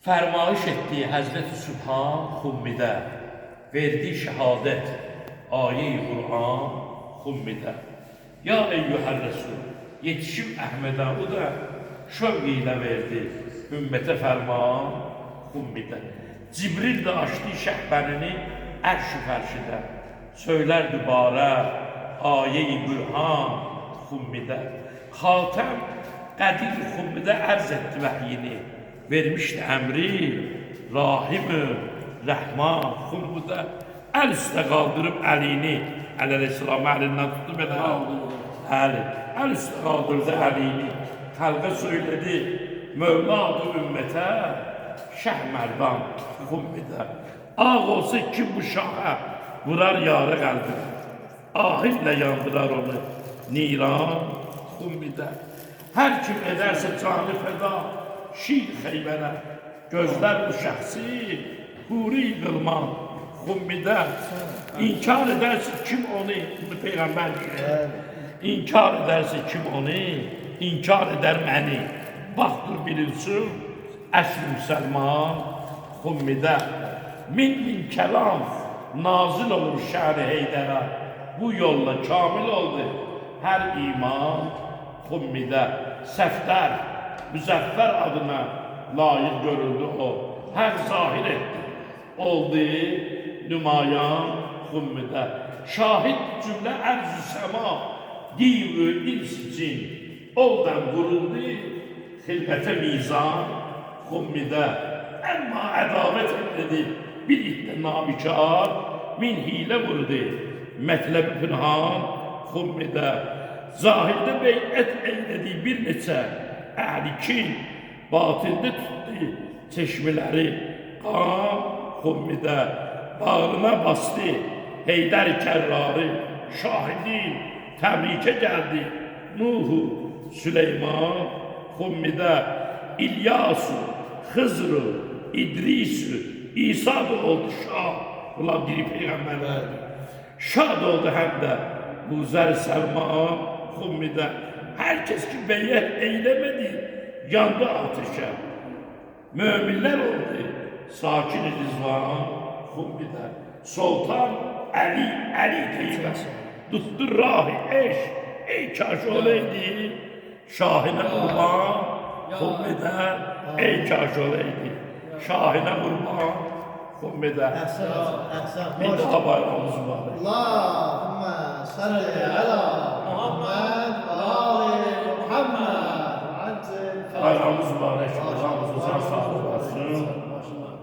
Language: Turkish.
Fermayış ettiği Hazreti Sübhan Hummi'de verdiği şehadet aye-i Kur'an Hummi'de. Ya eyyühel Resul yetişim Ahmet'e o da şövgiyle verdi ümmete ferman Hummi'de. Cibril de açtı şehbenini erş-i ferşide. Söyler dübara aye-i Burhan Hummi'de. Hatem Kadir Hummi'de erz etti vahyini. Vermişti emri Rahim-i Rahman Hummi'de. El üstə qaldırıb əlini, Əleyhisselamı əlindən tutdu belə. El üstə qaldırdı əlini, xalqa söylədi, Mövla adı ümmətə, Şəh Mərdan Hummi'də. Ağ olsa kim bu şaha, vurar yarı qəlbinə. Ahirlə yandırar onu, Niran Hummi'də. Hər kim edərsə canı fəda, şir xeybənə, gözlər bu şəxsi, huri qılman Hummi'de. İnkar ederse kim onu, bunu Peygamber diyor. İnkar ederse kim onu, inkar eder beni. Baktır bilinsin, əsl Müslüman Hummi'de. Min kelam nazil olur şer-i Heydərə. Bu yolla kamil oldu her iman Hummi'de. Səfdər, Müzəffər adına layık görüldü o. Her zahir etti. Oldu nümayan Hummi'de. Şahit cümle erz-ü sema div-ü ins için oldan vuruldu hilmete mizan Hummi'de. Ama adavet etti bir itte nabikar min hile vurdu metleb pünhan Hummi'de. Zahirde bey'et eyledi bir neçe ehli kin batilde tuttu çeşmeleri kan Hummi'de. Bağrına bastı Heydər Kərrarı, şahidin təbrikə gəldi Nuhu Süleyman Hummi'de. İlyasu, Hızrı, İdrisu, İsa da oldu şah. Ulan diri peygamberler. Şah da oldu hem de bu Zer Selman Hummi'de. Herkes ki beyet eylemedi, yandı ateşe. Müminler oldu, sakin-i rizvan Hummi'de. Sultan Ali deyip tuttu rahi eş, ey kaş olaydı, şahine kurban Hummi'de, ey kaş olaydı, şahine kurban Hummi'de. Bir daha bayramımız var. Allahümme salli ala Muhammed ve ali Muhammed. Bayramımız var, eşyalarımız sağ olsun.